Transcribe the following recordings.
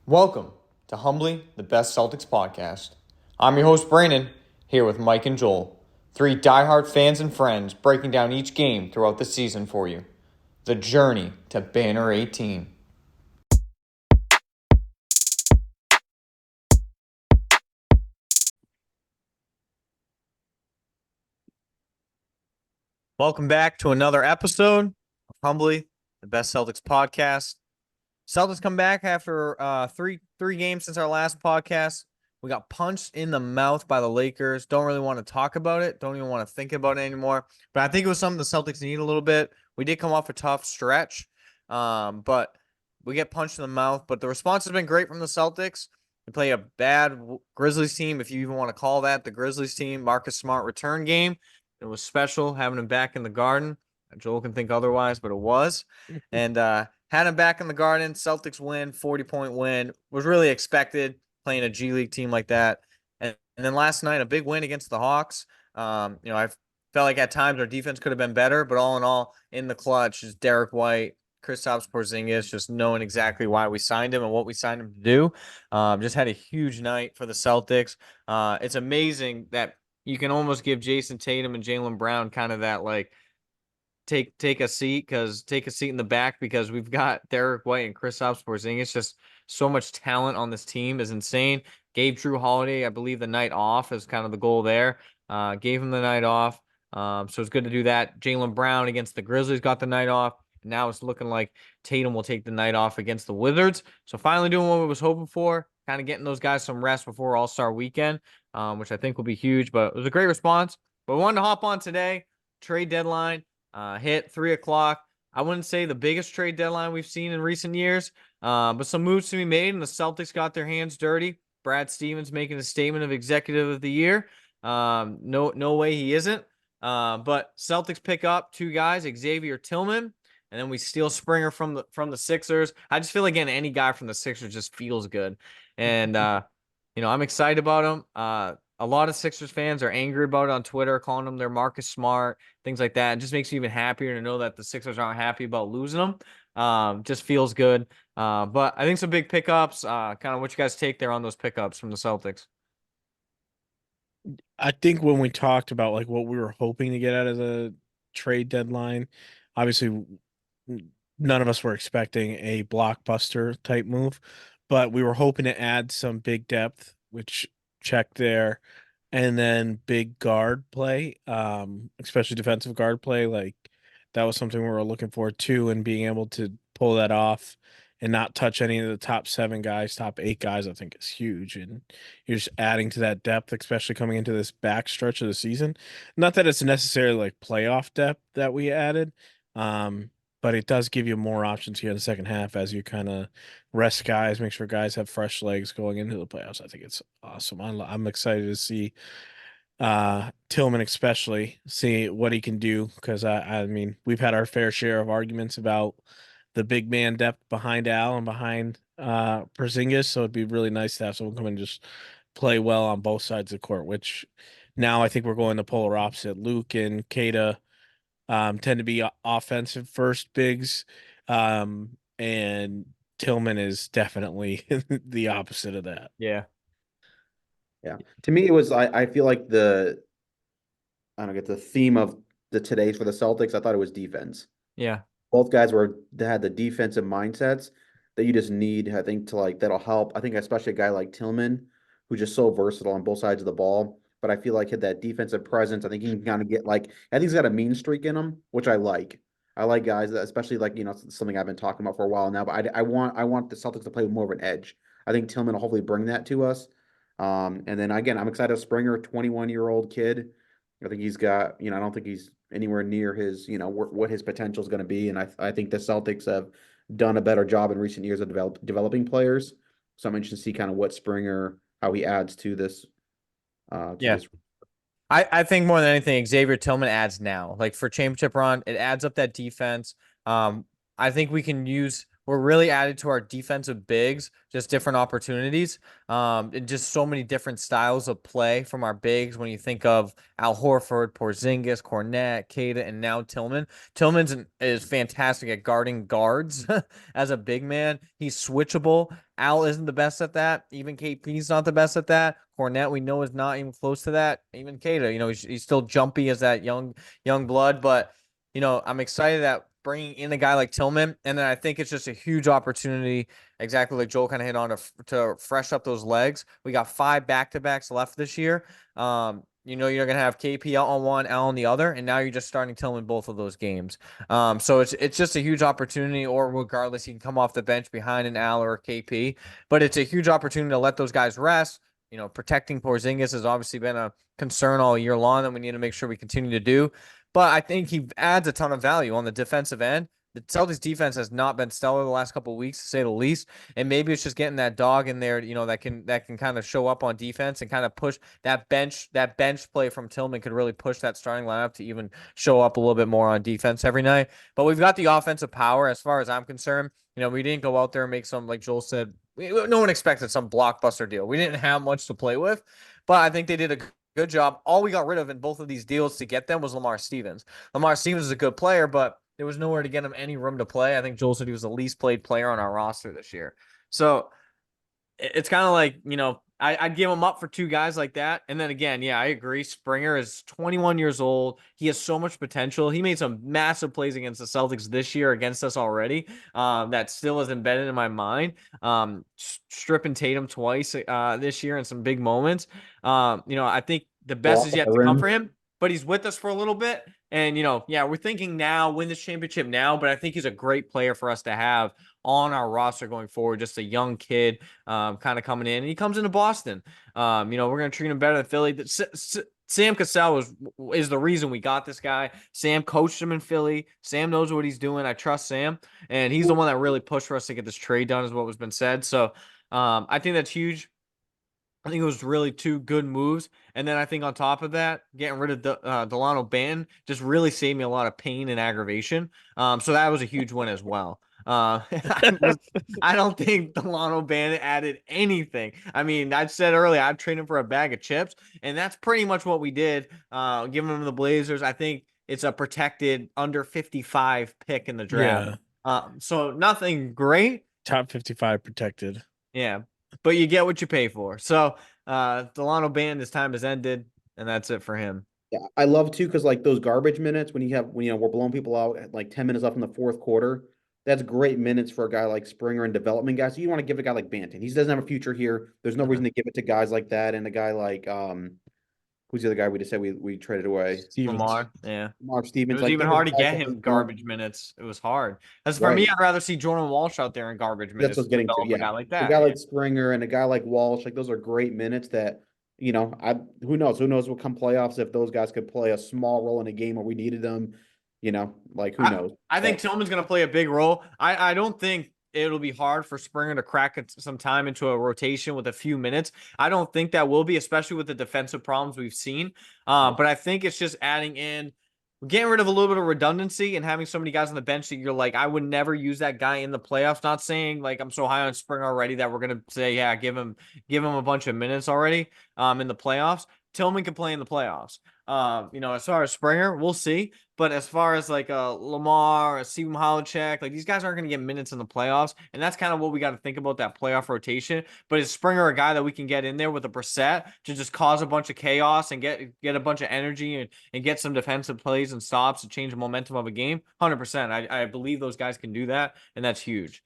Welcome to Humbly the Best Celtics podcast. I'm your host, Brandon, here with Mike and Joel, three diehard fans and friends breaking down each game throughout the season for you. The journey to Banner 18. Welcome back to another episode of Humbly the Best Celtics podcast. Celtics come back after three games since our last podcast. We got punched in the mouth by the Lakers. Don't really want to talk about it. Don't even want to think about it anymore. But I think it was something the Celtics need a little bit. We did come off a tough stretch, but we get punched in the mouth. But the response has been great from the Celtics. We play a bad Grizzlies team, if you even want to call that the Grizzlies team. Marcus Smart return game. It was special having him back in the Garden. Joel can think otherwise, but it was. And had him back in the Garden. Celtics win, 40-point win. Was really expected playing a G League team like that. And then last night, a big win against the Hawks. I felt like at times our defense could have been better, but all in all, in the clutch, just Derek White, Kristaps Porzingis, just knowing exactly why we signed him and what we signed him to do. Just had a huge night for the Celtics. It's amazing that you can almost give Jason Tatum and Jaylen Brown kind of that like take a seat in the back because we've got Derek White and Kristaps Porzingis. Just so much talent on this team is insane. Gave Drew Holiday, I believe, the night off is kind of the goal there. Gave him the night off. So it's good to do that. Jaylen Brown against the Grizzlies got the night off. Now it's looking like Tatum will take the night off against the Wizards. So finally doing what we was hoping for, kind of getting those guys some rest before All-Star weekend, which I think will be huge. But it was a great response. But we wanted to hop on today. Trade deadline. Hit 3 o'clock. I wouldn't say the biggest trade deadline we've seen in recent years, but some moves to be made, and the Celtics got their hands dirty. Brad Stevens making a statement of executive of the year. No way he isn't. But Celtics pick up two guys, Xavier Tillman, and then we steal Springer from the Sixers. I just feel like getting any guy from the Sixers just feels good, and I'm excited about him. A lot of Sixers fans are angry about it on Twitter, calling them their Marcus Smart, things like that. It just makes me even happier to know that the Sixers aren't happy about losing them. Just feels good. But I think some big pickups. Kind of what you guys take there on those pickups from the Celtics. I think when we talked about like what we were hoping to get out of the trade deadline, obviously none of us were expecting a blockbuster type move, but we were hoping to add some big depth, which checked there, and then big guard play, especially defensive guard play. Like that was something we were looking for too, and being able to pull that off and not touch any of the top seven guys, top eight guys, I think is huge. And you're just adding to that depth, especially coming into this back stretch of the season. Not that it's necessarily like playoff depth that we added, um, but it does give you more options here in the second half as you kind of rest guys, make sure guys have fresh legs going into the playoffs. I think it's awesome. I'm excited to see Tillman especially see what he can do because I mean we've had our fair share of arguments about the big man depth behind Al and behind Porzingis, so it'd be really nice to have someone come and just play well on both sides of the court, which now I think we're going the polar opposite. Luke and Kata tend to be offensive first bigs, and Tillman is definitely the opposite of that. Yeah. Yeah. To me, it was I feel like I don't get the theme of the todays for the Celtics. I thought it was defense. Yeah. Both guys they had the defensive mindsets that you just need, I think, to like that'll help. I think especially a guy like Tillman, who's just so versatile on both sides of the ball. But I feel like he had that defensive presence. I think he can kind of get like I think he's got a mean streak in him, which I like. I like guys that, especially like something I've been talking about for a while now. But I want the Celtics to play with more of an edge. I think Tillman will hopefully bring that to us. And then again, I'm excited. Springer, 21-year-old kid. I think he's got, I don't think he's anywhere near his, what his potential is going to be. And I think the Celtics have done a better job in recent years of developing players. So I'm interested to see kind of what Springer, how he adds to this, to Yeah. this. I think more than anything, Xavier Tillman adds now. Like for championship run, it adds up that defense. I think we can use we're really added to our defensive bigs, just different opportunities. And just so many different styles of play from our bigs. When you think of Al Horford, Porzingis, Cornette, Kada, and now Tillman. Is fantastic at guarding guards as a big man. He's switchable. Al isn't the best at that. Even KP's not the best at that. Cornette, we know, is not even close to that. Even Kada, he's still jumpy as that young blood. But, I'm excited that bringing in a guy like Tillman. And then I think it's just a huge opportunity, exactly like Joel kind of hit on, to fresh up those legs. We got 5 back-to-backs left this year. You're gonna have KP out on one, Al on the other, and now you're just starting Tillman both of those games. So it's just a huge opportunity. Or regardless, he can come off the bench behind an Al or a KP, but it's a huge opportunity to let those guys rest. Protecting Porzingis has obviously been a concern all year long, and we need to make sure we continue to do. But I think he adds a ton of value on the defensive end. The Celtics defense has not been stellar the last couple of weeks, to say the least. And maybe it's just getting that dog in there, that can kind of show up on defense and kind of push that bench play from Tillman could really push that starting lineup to even show up a little bit more on defense every night. But we've got the offensive power as far as I'm concerned. We didn't go out there and make some, like Joel said, no one expected some blockbuster deal. We didn't have much to play with, but I think they did a good job. All we got rid of in both of these deals to get them was Lamar Stevens. Lamar Stevens is a good player, but there was nowhere to get him any room to play. I think Joel said he was the least played player on our roster this year. So it's kind of like, I'd give him up for 2 guys like that. And then again, yeah, I agree. Springer is 21 years old. He has so much potential. He made some massive plays against the Celtics this year against us already. That still is embedded in my mind. Stripping Tatum twice this year in some big moments. I think the best is yet to come for him, but he's with us for a little bit. And, we're thinking now, win this championship now, but I think he's a great player for us to have on our roster going forward. Just a young kid, kind of coming in, and he comes into Boston. We're going to treat him better than Philly. Sam Cassell is the reason we got this guy. Sam coached him in Philly. Sam knows what he's doing. I trust Sam, and he's the one that really pushed for us to get this trade done, is what was been said. So, I think that's huge. I think it was really 2 good moves. And then I think on top of that, getting rid of Delano Banton just really saved me a lot of pain and aggravation. So that was a huge win as well. I don't think Delano Banton added anything. I mean, I said earlier, I'd trade him for a bag of chips, and that's pretty much what we did, giving him the Blazers. I think it's a protected under 55 pick in the draft. Yeah. So nothing great. Top 55 protected. Yeah. But you get what you pay for. So Delano Banton, his time has ended, and that's it for him. Yeah, I love too, because like those garbage minutes when we're blowing people out at like 10 minutes left in the fourth quarter, that's great minutes for a guy like Springer and development guys. So you want to give a guy like Banton. He doesn't have a future here. There's no reason to give it to guys like that. And a guy like who's the other guy we just said we traded away? Lamar, yeah. Mark It Stevens. was even hard to get him garbage minutes. It was hard. As for me, I'd rather see Jordan Walsh out there in garbage minutes. That's what I was getting to. A guy like that. A guy like Springer and a guy like Walsh, like those are great minutes that, who knows? Who knows what come playoffs if those guys could play a small role in a game where we needed them, like who knows? I think Tillman's going to play a big role. I don't think it'll be hard for Springer to crack some time into a rotation with a few minutes. I don't think that will be, especially with the defensive problems we've seen. But I think it's just adding in, getting rid of a little bit of redundancy and having so many guys on the bench that you're like, I would never use that guy in the playoffs. Not saying like I'm so high on Springer already that we're going to say, yeah, give him a bunch of minutes already in the playoffs. Tillman can play in the playoffs. As far as Springer, we'll see. But as far as like Lamar, a Stephen Holacek, like these guys aren't going to get minutes in the playoffs. And that's kind of what we got to think about, that playoff rotation. But is Springer a guy that we can get in there with a Brissett to just cause a bunch of chaos and get a bunch of energy and get some defensive plays and stops to change the momentum of a game? 100%. I believe those guys can do that. And that's huge.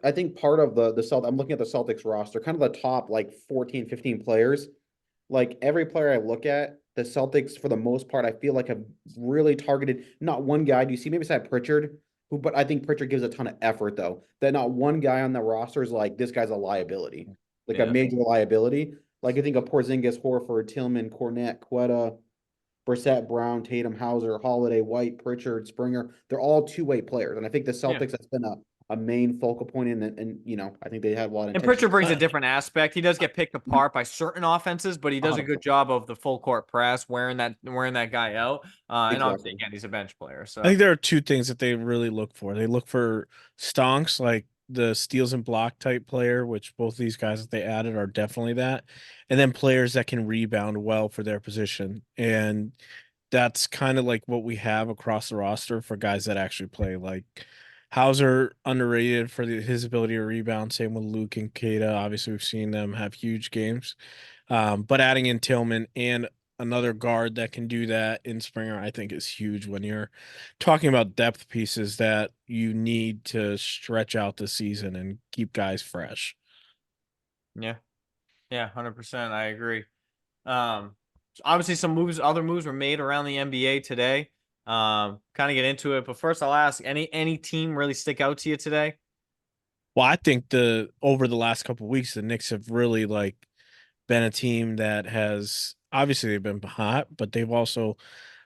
I think part of the Celtics, I'm looking at the Celtics roster, kind of the top like 14, 15 players. Like every player I look at, the Celtics, for the most part, I feel like have really targeted not one guy. Do you see maybe beside Pritchard, but I think Pritchard gives a ton of effort though. That not one guy on the roster is like, this guy's a liability, like a major liability. Like I think of Porzingis, Horford, Tillman, Cornette, Quetta, Brissett, Brown, Tatum, Hauser, Holiday, White, Pritchard, Springer. They're all 2-way players. And I think the Celtics, that's been a main focal point and I think they have a lot of And intention. Pritchard brings a different aspect. He does get picked apart by certain offenses, but he does a good job of the full court press, wearing that guy out. And obviously, Exactly. again, he's a bench player. So I think there are two things that they really look for. They look for stonks, like the steals and block type player, which both these guys that they added are definitely that, and then players that can rebound well for their position. And that's kind of like what we have across the roster for guys that actually play. Like Hauser, underrated for his ability to rebound. Same with Luke and Kata. Obviously, we've seen them have huge games. But adding in Tillman and another guard that can do that in Springer, I think is huge when you're talking about depth pieces that you need to stretch out the season and keep guys fresh. yeah, 100%. I agree. Obviously, other moves were made around the NBA today. Kind of get into it, but first I'll ask: any team really stick out to you today? Well, I think over the last couple of weeks, the Knicks have really been a team that has obviously they've been hot, but they've also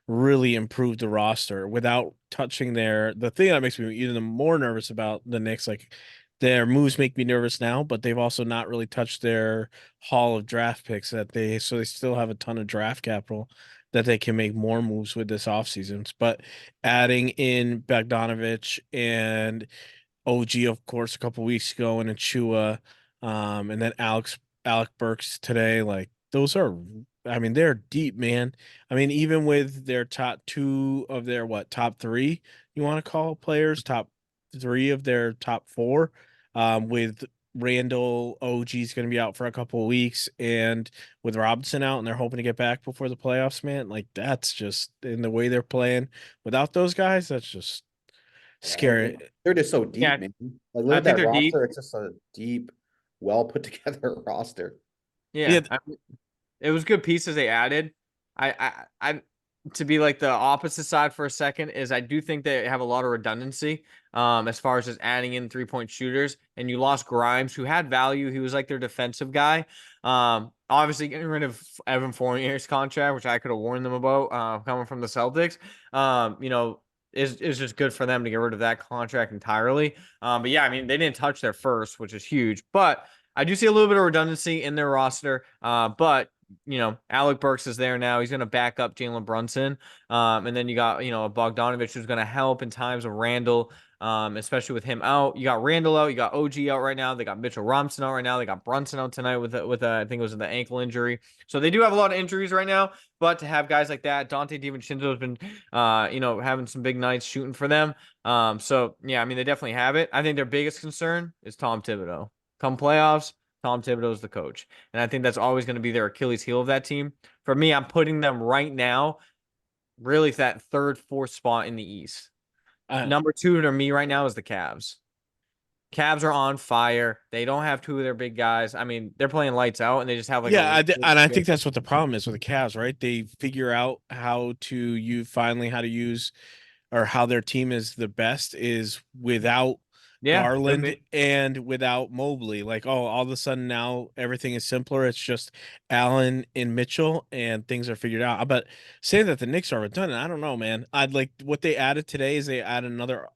really improved the roster without touching the thing that makes me even more nervous about the Knicks, like their moves make me nervous now, but they've also not really touched their haul of draft picks so they still have a ton of draft capital that they can make more moves with this offseason. But adding in Bogdanovich and OG, of course, a couple weeks ago, and Achua, and then Alec Burks today. Like those are, I mean, they're deep, man. I mean, even with their top two of their top three, you want to call players, top three of their top four, with Randall, OG's going to be out for a couple of weeks, and with Robinson out, and they're hoping to get back before the playoffs, man. Like that's just in the way they're playing without those guys. That's just scary. They're just so deep, Yeah, man. Like look I at think that they're deep. roster. It's just a deep, well put together roster. Yeah, Yeah, it was good pieces they added. I to be like the opposite side for a second is I do think they have a lot of redundancy as far as just adding in 3-point shooters, and you lost Grimes, who had value. He was like their defensive guy. Obviously getting rid of Evan Fournier's contract, which I could have warned them about coming from the Celtics. Is just good for them to get rid of that contract entirely. But yeah, I mean they didn't touch their first, which is huge, but I do see a little bit of redundancy in their roster, but Alec Burks is there now. He's going to back up Jalen Brunson. And then you got, a Bogdanovich who's going to help in times of Randall, especially with him out. You got Randall out. You got OG out right now. They got Mitchell Robinson out right now. They got Brunson out tonight with I think it was the ankle injury. So they do have a lot of injuries right now. But to have guys like that, Dante DiVincenzo has been, having some big nights shooting for them. So yeah, I mean they definitely have it. I think their biggest concern is Tom Thibodeau. Come playoffs, Tom Thibodeau is the coach. And I think that's always going to be their Achilles heel of that team. For me, I'm putting them right now, really that third, fourth spot in the East. Number two to me right now is the Cavs. Cavs are on fire. They don't have two of their big guys. I mean, they're playing lights out, and they just have and I think that's what the problem is with the Cavs, right? They figure out how to use or how their team is the best is without Garland and without Mobley. Like, oh, all of a sudden now everything is simpler. It's just Allen and Mitchell and things are figured out. But saying that the Knicks are redundant, I don't know, man. I'd like what they added today is they added another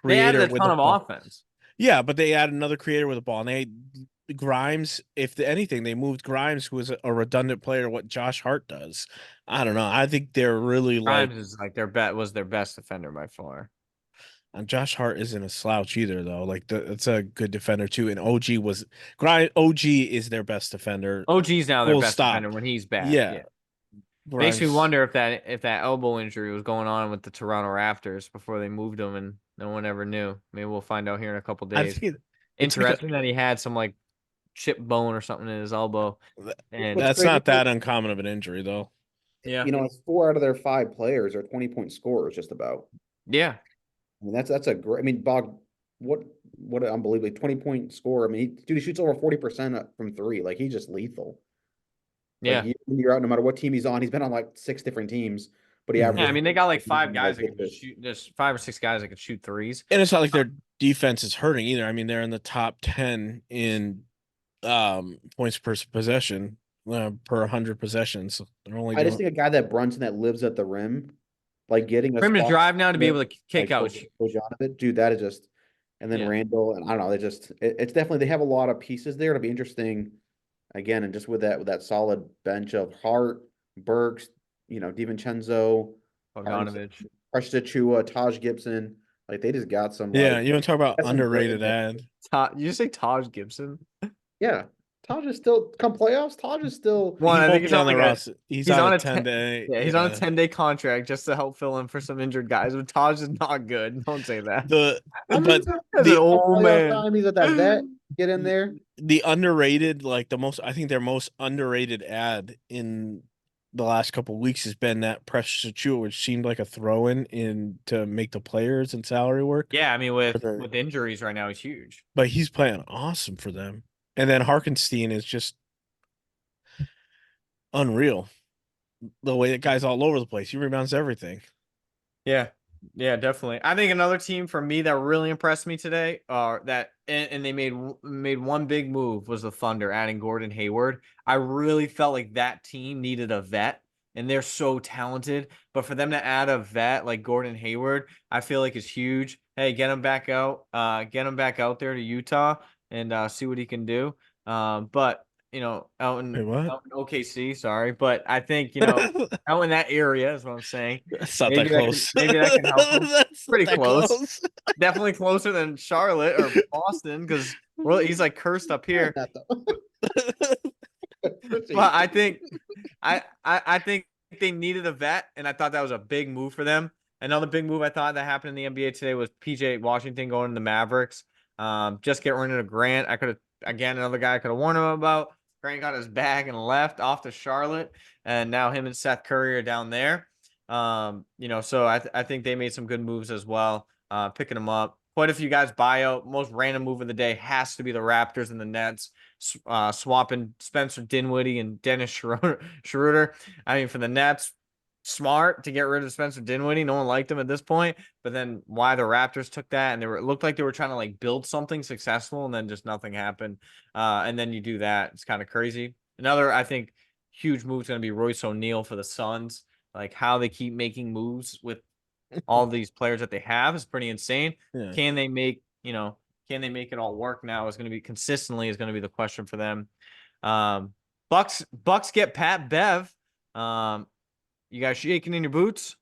They added creator a with ton the of ball. offense. Yeah, but they added another creator with a ball, and they Grimes. If anything, they moved Grimes, who is a redundant player. What Josh Hart does, I don't know. I think they're really Grimes is like their best defender by far. And Josh Hart isn't a slouch either, though. Like it's a good defender too. And OG is their best defender. OG's now their Full best stop. defender when he's back. Yeah. Makes me Grimes. wonder if that elbow injury was going on with the Toronto Raptors before they moved him, and no one ever knew. Maybe we'll find out here in a couple I days. think Interesting that he had some like chip bone or something in his elbow. And that's not that uncommon of an injury, though. yeah, It's 4 out of their 5 players are 20-point scorers, just about. yeah. I mean, that's a great. I mean, what an unbelievably 20-point score. I mean, he shoots over 40% from three. Like he's just lethal. Yeah. Like you're out no matter what team he's on. He's been on like 6 different teams, but he Yeah, averages. I mean they got like 5 guys that can ridiculous. just shoot. There's 5 or 6 guys that can shoot threes. And it's not like their defense is hurting either. I mean, they're in the top 10 in points per possession per 100 possessions. They're only. I just think a guy that Brunson that lives at the rim, like getting a For him to spot drive now to be able to kick like out. Bogdanovic, dude, that is just and then Yeah. Randall, and I don't know. It's definitely they have a lot of pieces there. It'll be interesting again, and just with that solid bench of Hart, Burks, DiVincenzo, Bogdanovich. Precious Achua, Taj Gibson. Like they just got some Yeah, you want to talk about got some grit in underrated there. ad? You say Taj Gibson? Yeah, Taj is still come playoffs. Taj is still One, He I won't think he's be on on the like roster. He's he's on on a a 10-day. yeah, he's on a 10-day contract just to help fill in for some injured guys. But Taj is not good. Don't say that. The I but mean, As an the old playoff man. time. He's at that vet. Get in there. the underrated, like I think their most underrated ad in the last couple of weeks has been that Precious Achua, which seemed like a throw in to make the players and salary work. Yeah, I mean For with injuries right now, he's huge. but he's playing awesome for them. And then Harkenstein is just unreal. The way that guy's all over the place. He rebounds everything. Yeah. Yeah, definitely. I think another team for me that really impressed me today, that and they made one big move was the Thunder adding Gordon Hayward. I really felt like that team needed a vet, and they're so talented. But for them to add a vet like Gordon Hayward, I feel like is huge. Hey, get him back out. Get him back out there to Utah and see what he can do. But out Wait, what? out in OKC, sorry, but I think out in that area is what I'm saying. That's not that close. Maybe that can help them. That's not Pretty that close. close. Definitely closer than Charlotte or Boston because he's like cursed up here. That though. But I think they needed a vet, and I thought that was a big move for them. Another big move I thought that happened in the NBA today was PJ Washington going to the Mavericks. Just get rid of Grant. I could have another guy I could have warned him about. Grant got his bag and left off to Charlotte, and now him and Seth Curry are down there. So I think they made some good moves as well. Picking them up. Quite a few guys buyout. Most random move of the day has to be the Raptors and the Nets swapping Spencer Dinwiddie and Dennis Schroeder. I mean, for the Nets, smart to get rid of Spencer Dinwiddie. No one liked him at this point. But then why the Raptors took that and it looked like they were trying to like build something successful and then just nothing happened. And then you do that. It's kind of crazy. Another, I think, huge move is going to be Royce O'Neal for the Suns. Like how they keep making moves with all these players that they have is pretty insane. Yeah. Can they make it all work now is going to be consistently is going to be the question for them. Bucks get Pat Bev. You guys shaking in your boots?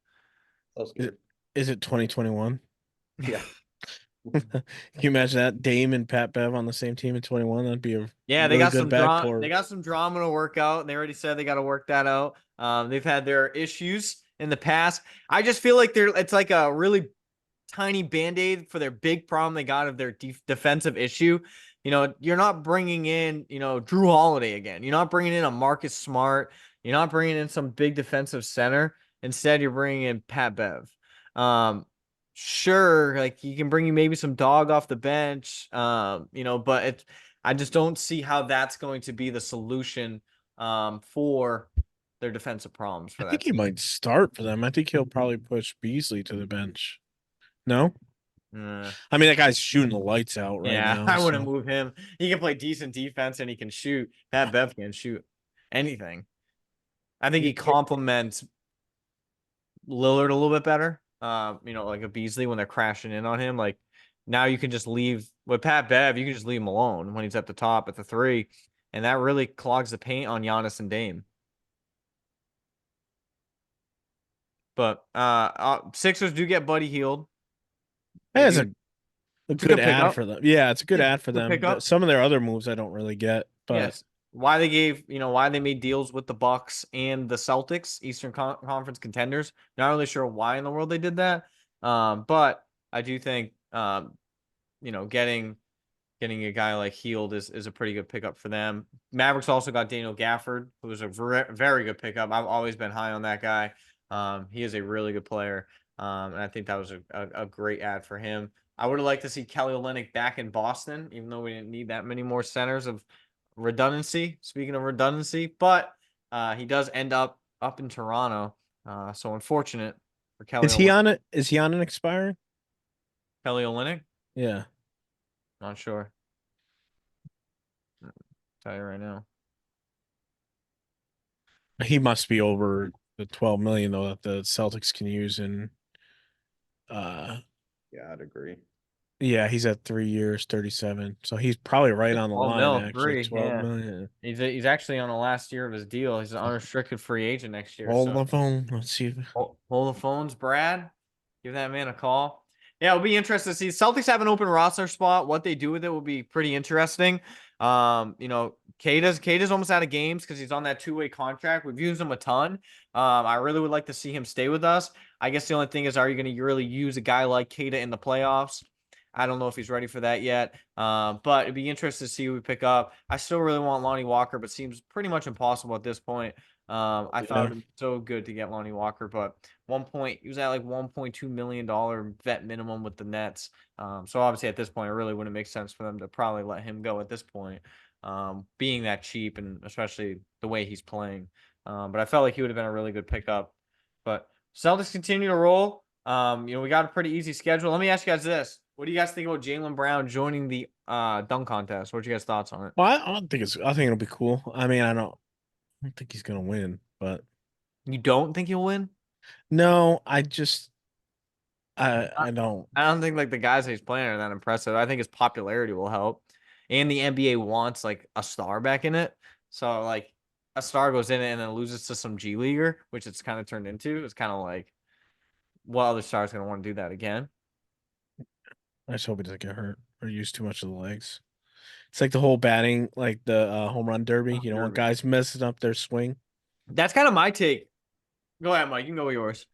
Is it 2021? Yeah. Can you imagine that Dame and Pat Bev on the same team in 21? That'd be a Yeah, really good backcourt. They got some drama to work out. And they already said they got to work that out. They've had their issues in the past. I just feel like it's like a really tiny band-aid for their big problem they got of their defensive issue. You're not bringing in, Drew Holiday again. You're not bringing in a Marcus Smart. You're not bringing in some big defensive center. Instead, you're bringing in Pat Bev. Sure, like you can bring you maybe some dog off the bench, but I just don't see how that's going to be the solution for their defensive problems for I that think he team. might start for them. I think he'll probably push Beasley to the bench. No? I mean, that guy's shooting the lights out right now. I wouldn't move him. He can play decent defense and he can shoot. Pat Bev can shoot anything. I think he complements Lillard a little bit better. Like a Beasley when they're crashing in on him. Like now you can just leave with Pat Bev, you can just leave him alone when he's at the top at the 3. And that really clogs the paint on Giannis and Dame. But Sixers do get Buddy Hield. Hey, it's a a good good ad pickup. for them. Yeah, it's a good ad for good them. pickup. Some of their other moves I don't really get, but Yes. Why they made deals with the Bucks and the Celtics, Eastern Conference contenders. Not really sure why in the world they did that. But I do think getting a guy like Hield is a pretty good pickup for them. Mavericks also got Daniel Gafford, who was a very good pickup. I've always been high on that guy. He is a really good player. And I think that was a great ad for him. I would have liked to see Kelly Olynyk back in Boston, even though we didn't need that many more centers of redundancy. Speaking of redundancy, but he does end up in Toronto. So unfortunate for Kelly. is he on it? Is he on an expiring? Kelly Olynyk? Yeah. Not sure. I'll tell you right now. He must be over the 12 million though that the Celtics can use in Yeah, I'd agree. Yeah, he's at 3 years, 37. So he's probably right on the 12 line, mil, actually. 3, 12 yeah. million. He's actually on the last year of his deal. He's an unrestricted free agent next year. Hold So the phone. Let's see. hold the phones, Brad. Give that man a call. Yeah, it'll be interesting to see. Celtics have an open roster spot. What they do with it will be pretty interesting. Kata's almost out of games because he's on that two-way contract. We've used him a ton. I really would like to see him stay with us. I guess the only thing is, are you going to really use a guy like Kata in the playoffs? I don't know if he's ready for that yet. But it'd be interesting to see who we pick up. I still really want Lonnie Walker, but seems pretty much impossible at this point. I thought Yeah. it'd be so good to get Lonnie Walker, but he was at like $1.2 million vet minimum with the Nets. So obviously at this point, it really wouldn't make sense for them to probably let him go at this point, being that cheap and especially the way he's playing. But I felt like he would have been a really good pickup. But Celtics continue to roll. We got a pretty easy schedule. Let me ask you guys this: what do you guys think about Jaylen Brown joining the dunk contest? What's your guys' thoughts on it? Well, I don't think it's. I think it'll be cool. I mean, I don't think he's gonna win, but You don't think he'll win? no, I just. I don't. I don't think like the guys that he's playing are that impressive. I think his popularity will help. And the NBA wants like a star back in it. So like a star goes in it and then loses to some G Leaguer, which it's kind of turned into. It's kind of like what other star's gonna want to do that again? I just hope he doesn't get hurt or use too much of the legs. It's like the whole batting, like the home run derby. You don't want guys messing up their swing. That's kind of my take. Go ahead, Mike. You can go with yours.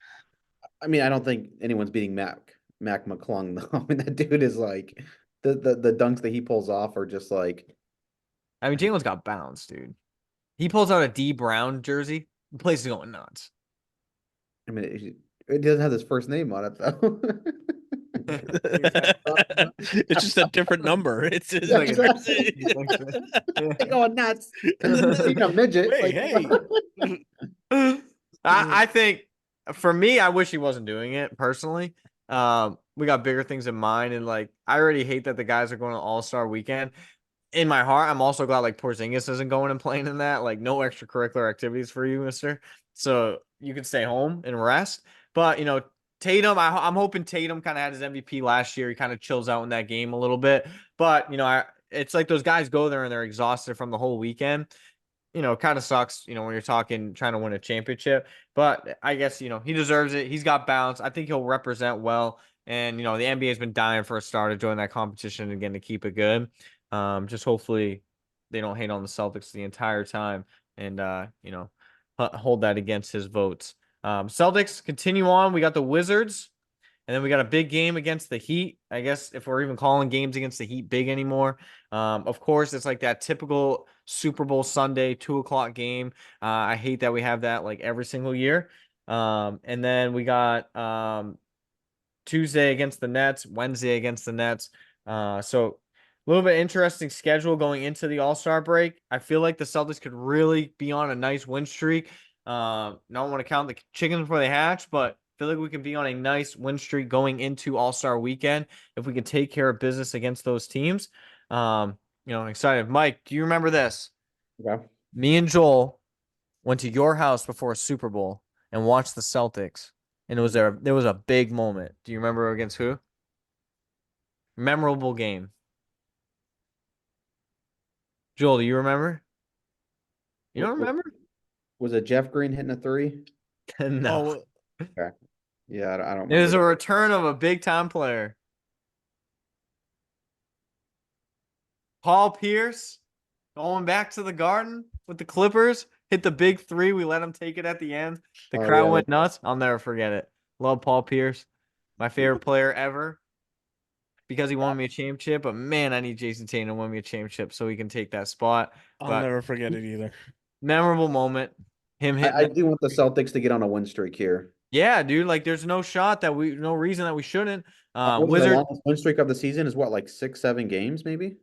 I mean, I don't think anyone's beating Mac McClung though. I mean, that dude is like the dunks that he pulls off are just like. I mean, Jalen's got bounce, dude. He pulls out a D Brown jersey. The place is going nuts. I mean, it doesn't have his first name on it though. It's just a different number. It's just Yeah, like a- jersey. They're going nuts. And then Speaking of midget, wait, like, hey. I think for me, I wish he wasn't doing it personally. We got bigger things in mind, and like I already hate that the guys are going to All-Star weekend. In my heart, I'm also glad like Porzingis isn't going and playing in that. Like no extracurricular activities for you, Mister. So you can stay home and rest. But Tatum, I'm hoping Tatum kind of had his MVP last year. He kind of chills out in that game a little bit. But it's like those guys go there and they're exhausted from the whole weekend. Kind of sucks, when you're talking trying to win a championship. But I guess, he deserves it. He's got bounce. I think he'll represent well. And, the NBA has been dying for a star to join that competition again to keep it good. Just hopefully they don't hate on the Celtics the entire time and, hold that against his votes. Celtics continue on. We got the Wizards. And then we got a big game against the Heat. I guess if we're even calling games against the Heat big anymore. Of course, it's like that typical Super Bowl Sunday 2 o'clock game. I hate that we have that like every single year. And then we got Tuesday against the Nets, Wednesday against the Nets. So a little bit interesting schedule going into the All-Star break. I feel like the Celtics could really be on a nice win streak. Don't want to count the chickens before they hatch, but feel like we can be on a nice win streak going into All-Star weekend if we can take care of business against those teams. I'm excited. Mike, do you remember this? okay. Me and Joel went to your house before a Super Bowl and watched the Celtics, and there was a big moment. Do you remember against who? Memorable game. Joel, do you remember? You don't remember? Was it Jeff Green hitting a three? No. Oh, Okay. Yeah, I don't It was a remember. return of a big time player. Paul Pierce going back to the Garden with the Clippers. Hit the big three. We let him take it at the end. The Oh, crowd yeah. went nuts. I'll never forget it. Love Paul Pierce. My favorite player ever because he won me a championship. But man, I need Jason Tatum to win me a championship so he can take that spot. I'll But never forget it either. memorable moment. Him hitting I that. do want the Celtics to get on a win streak here. Yeah, dude. Like, there's no reason that we shouldn't. What is it, the Wizard. longest win streak of the season is what, like 6, 7 games, maybe?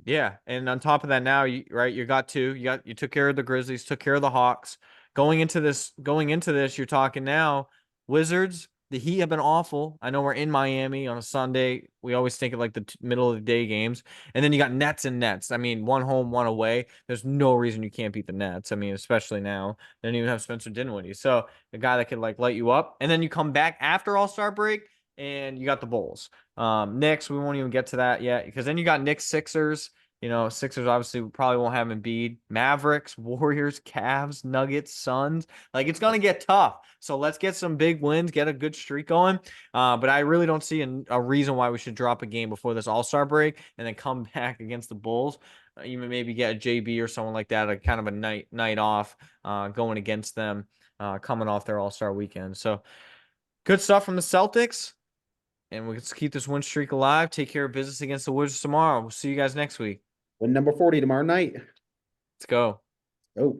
Yeah, and on top of that, now you got two. You took care of the Grizzlies, took care of the Hawks. Going into this, you're talking now. Wizards, the Heat have been awful. I know we're in Miami on a Sunday. We always think of like the middle of the day games, and then you got Nets and Nets. I mean, one home, one away. There's no reason you can't beat the Nets. I mean, especially now they don't even have Spencer Dinwiddie, so a guy that could like light you up. And then you come back after All-Star break, and you got the Bulls. Knicks, we won't even get to that yet because then you got Knicks, Sixers. Sixers obviously probably won't have Embiid. Mavericks, Warriors, Cavs, Nuggets, Suns. Like it's gonna get tough. So let's get some big wins, get a good streak going. But I really don't see a reason why we should drop a game before this All-Star break and then come back against the Bulls. Even maybe get a JB or someone like that, a kind of a night off, going against them, coming off their All-Star weekend. So good stuff from the Celtics. And let's keep this win streak alive. Take care of business against the Wizards tomorrow. We'll see you guys next week. Win number 40 tomorrow night. Let's go. Oh.